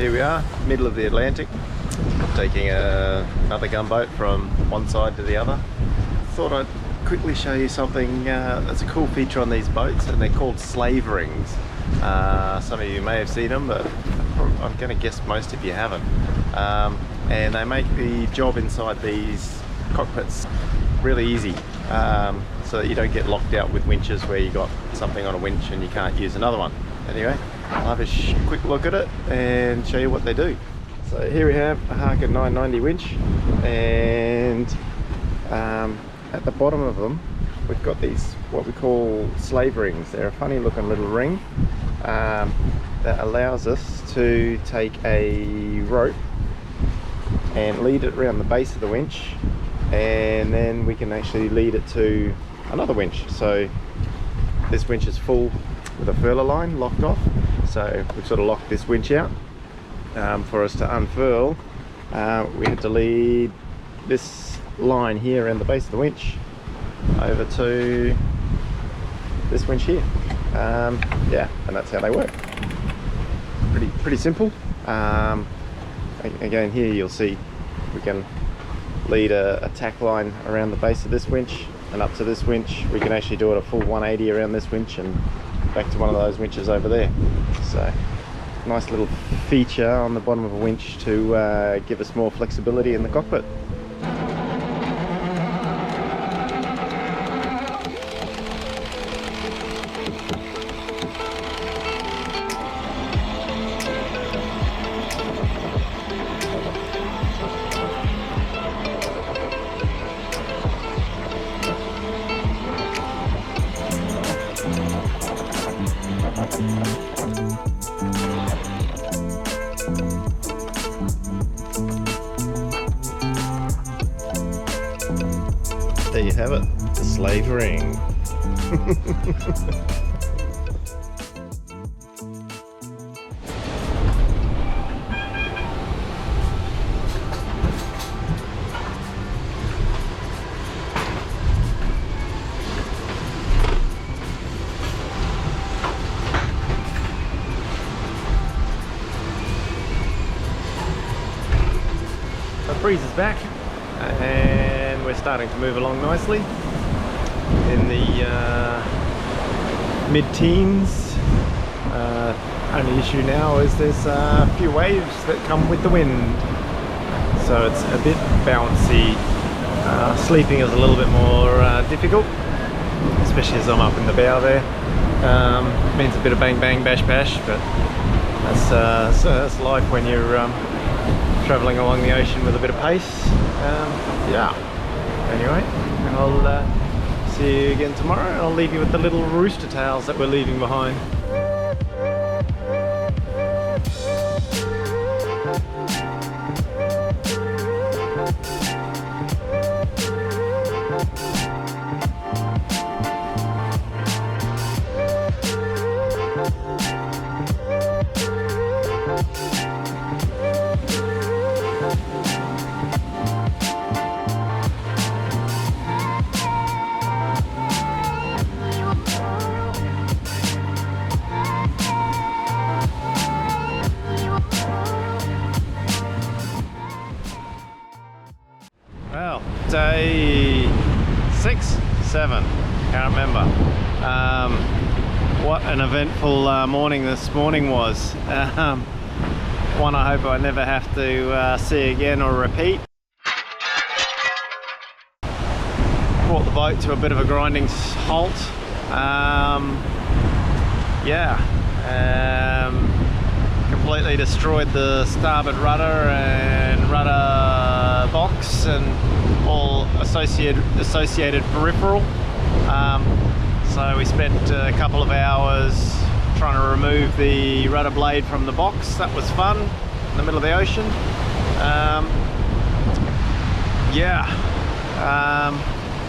Here we are, middle of the Atlantic, taking another gunboat from one side to the other. Thought I'd quickly show you something that's a cool feature on these boats, and they're called sleigh rings. Some of you may have seen them, but I'm going to guess most of you haven't. And they make the job inside these cockpits really easy, so that you don't get locked out with winches where you got something on a winch and you can't use another one. Anyway, I'll have a quick look at it and show you what they do. So here we have a Harken 990 winch, and at the bottom of them we've got these what we call sleigh rings. They're a funny looking little ring that allows us to take a rope and lead it around the base of the winch, and then we can actually lead it to another winch. So this winch is full with a furler line locked off, so we've sort of locked this winch out. For us to unfurl, we had to lead this line here around the base of the winch over to this winch here. Yeah, and that's how they work. Pretty simple. Again, here you'll see we can lead a tack line around the base of this winch and up to this winch. We can actually do it a full 180 around this winch and back to one of those winches over there. So nice little feature on the bottom of a winch to give us more flexibility in the cockpit. There you have it, the sleigh ring. The breeze is back, and we're starting to move along nicely in the mid-teens. Only issue now is there's a few waves that come with the wind, so it's a bit bouncy. Sleeping is a little bit more difficult, especially as I'm up in the bow there. Means a bit of bang bang bash bash, but that's life when you're travelling along the ocean with a bit of pace. Yeah, anyway, I'll see you again tomorrow, and I'll leave you with the little rooster tails that we're leaving behind. Well, day 6, 7, can't remember. What an eventful morning this morning was. One I hope I never have to see again or repeat. Brought the boat to a bit of a grinding halt. Completely destroyed the starboard rudder and rudder box and all associated peripheral. So we spent a couple of hours trying to remove the rudder blade from the box. That was fun in the middle of the ocean.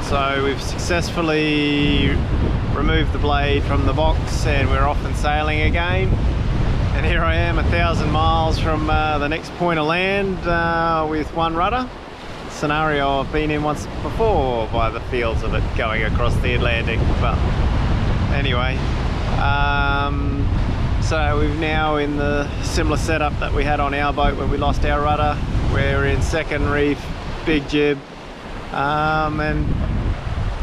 So we've successfully removed the blade from the box, and we're off and sailing again. And here I am 1,000 miles from the next point of land with one rudder. Scenario I've been in once before by the feels of it, going across the Atlantic. But anyway, So we're now in the similar setup that we had on our boat when we lost our rudder. We're in second reef, big jib, and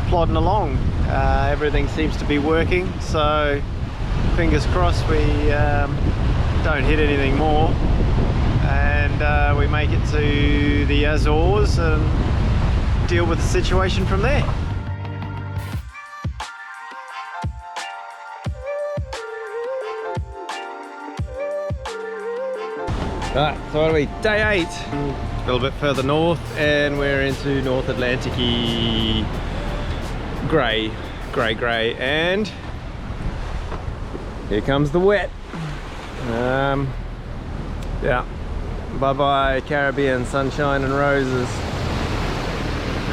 plodding along. Everything seems to be working, so fingers crossed we don't hit anything more, and we make it to the Azores and deal with the situation from there. Right, so what are we? Day 8. A little bit further north, and we're into North Atlantic-y grey, and here comes the wet. Yeah, bye-bye Caribbean sunshine and roses.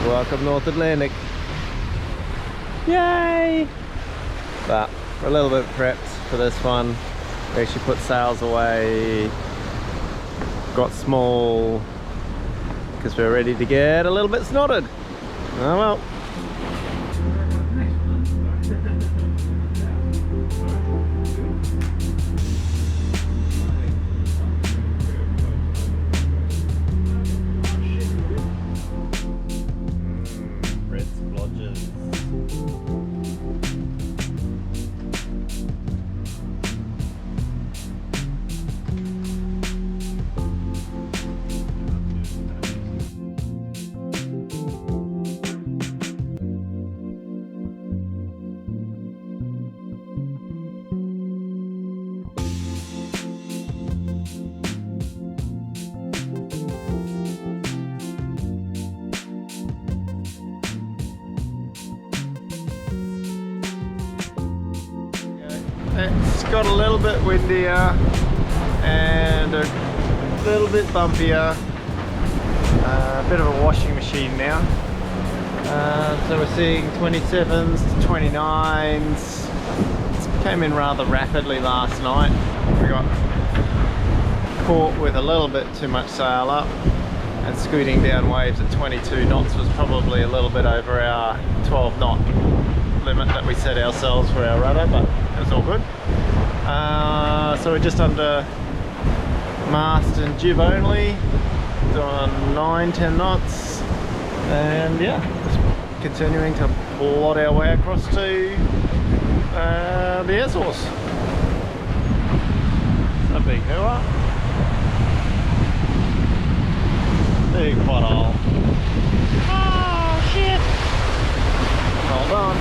Welcome North Atlantic. Yay! But we're a little bit prepped for this one. We actually put sails away. Got small because we're ready to get a little bit snotted. Oh well. Red splodges. It's got a little bit windier and a little bit bumpier. A bit of a washing machine now. So we're seeing 27s to 29s. It came in rather rapidly last night. We got caught with a little bit too much sail up, and scooting down waves at 22 knots was probably a little bit over our 12 knot limit that we set ourselves for our rudder, but it was all good. So we're just under mast and jib only, doing 9-10 knots, and yeah, just continuing to plod our way across to the Azores. A big hooah. Big pothole. Oh shit! Hold on.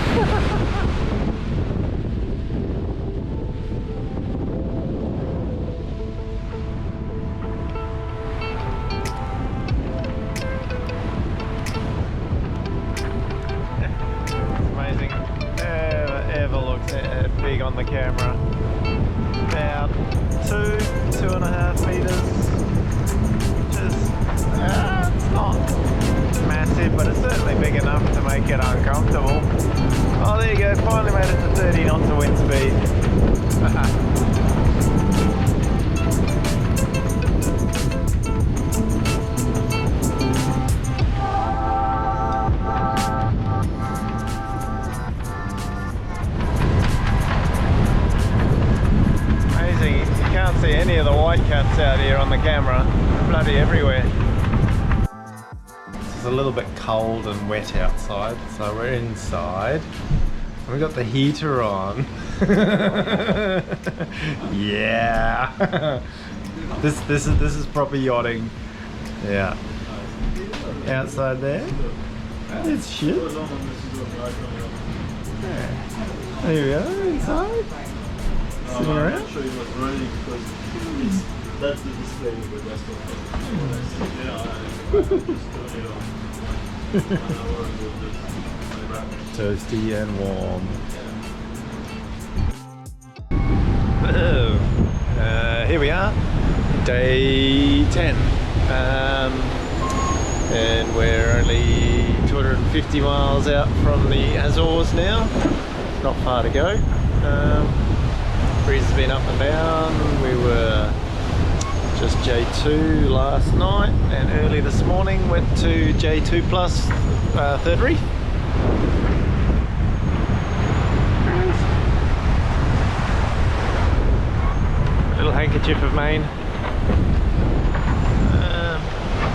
Big on the camera. About 2.5 meters. Just it's not massive, but it's certainly big enough to make it uncomfortable. Oh, there you go. Finally made it to 30 knots of wind speed. See any of the white caps out here on the camera, bloody everywhere. It's a little bit cold and wet outside, so we're inside. We've got the heater on. Yeah. This is proper yachting. Yeah. Outside there, it's shit. Yeah. There we go, inside. Sitting around? That's the display with the rest of toasty and warm. Here we are, day 10. And we're only 250 miles out from the Azores now. Not far to go. Breeze has been up and down. We were just J2 last night, and early this morning went to J2 plus third reef. handkerchief of Maine.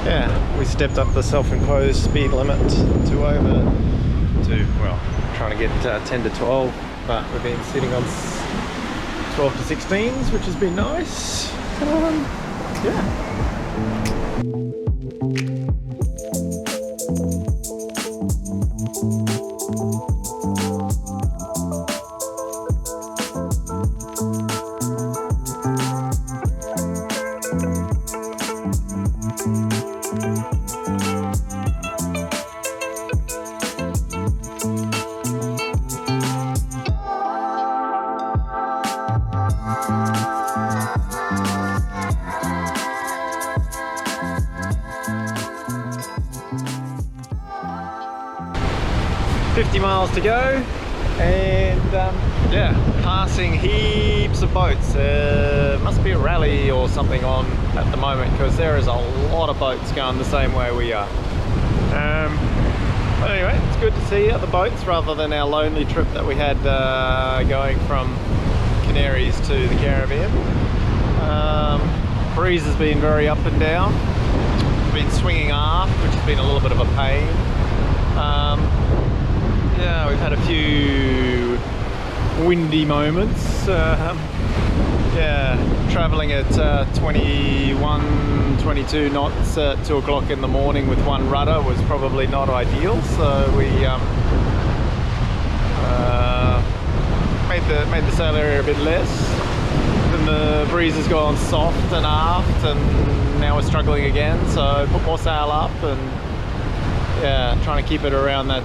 Yeah, we stepped up the self-imposed speed limit well, trying to get 10 to 12, but we've been sitting on 12 to 16s, which has been nice. Yeah. Miles to go, and yeah, passing heaps of boats. Must be a rally or something on at the moment, because there is a lot of boats going the same way we are. But anyway, it's good to see other boats rather than our lonely trip that we had going from Canaries to the Caribbean. Breeze has been very up and down. It's been swinging aft, which has been a little bit of a pain. Yeah, we've had a few windy moments. Yeah, traveling at 21, 22 knots at 2 o'clock in the morning with one rudder was probably not ideal, so we made the sail area a bit less. Then the breeze has gone soft and aft, and now we're struggling again, so put more sail up and yeah, trying to keep it around that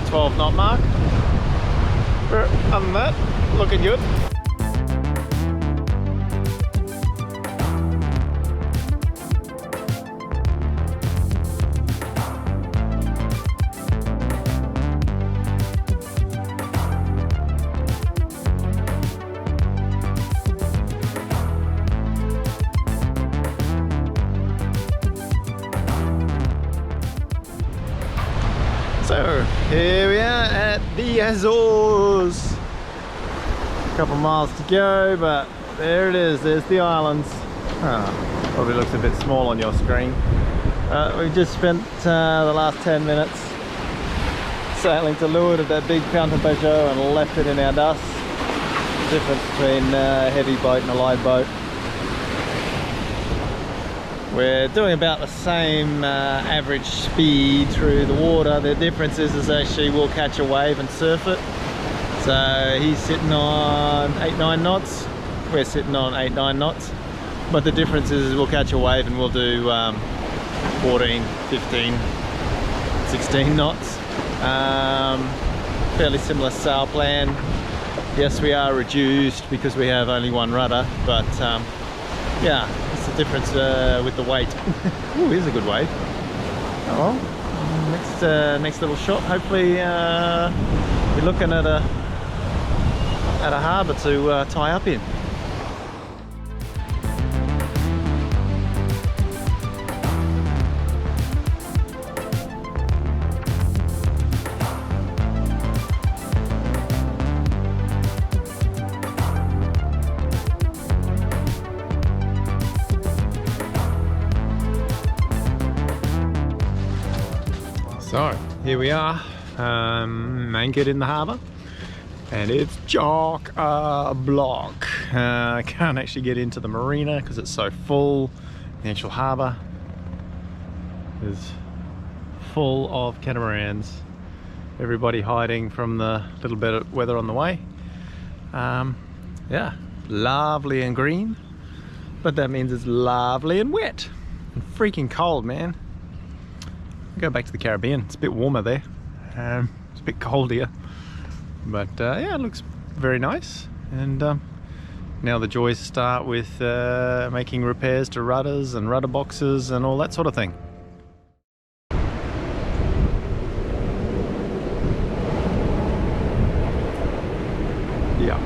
12 knot mark. But other than that, looking good. So here we are at the Azores. A couple miles to go, but there it is. There's the islands. Oh, probably looks a bit small on your screen. We've just spent the last 10 minutes sailing to leeward of that big counterpeugeot and left it in our dust. The difference between a heavy boat and a light boat. We're doing about the same average speed through the water. The difference is actually we'll catch a wave and surf it. So he's sitting on 8-9 knots. We're sitting on 8-9 knots. But the difference is we'll catch a wave and we'll do 14, 15, 16 knots. Fairly similar sail plan. Yes, we are reduced because we have only one rudder, but yeah, it's the difference with the weight. Ooh, here's a good wave. Oh well, next little shot. Hopefully, we're looking at a harbour to tie up in. So here we are, anchored in the harbour, and it's chock-a-block. I can't actually get into the marina because it's so full. The actual harbour is full of catamarans. Everybody hiding from the little bit of weather on the way. Yeah, lovely and green, but that means it's lovely and wet and freaking cold, man. Go back to the Caribbean. It's a bit warmer there. It's a bit cold here, but yeah, it looks very nice. And now the joys start with making repairs to rudders and rudder boxes and all that sort of thing. Yeah,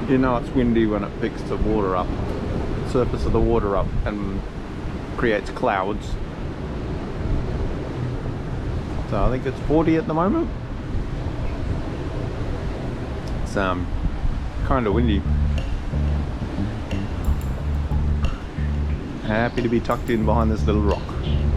you know it's windy when it picks the water up, the surface of the water up, and creates clouds. So I think it's 40 at the moment. It's kind of windy. happy to be tucked in behind this little rock.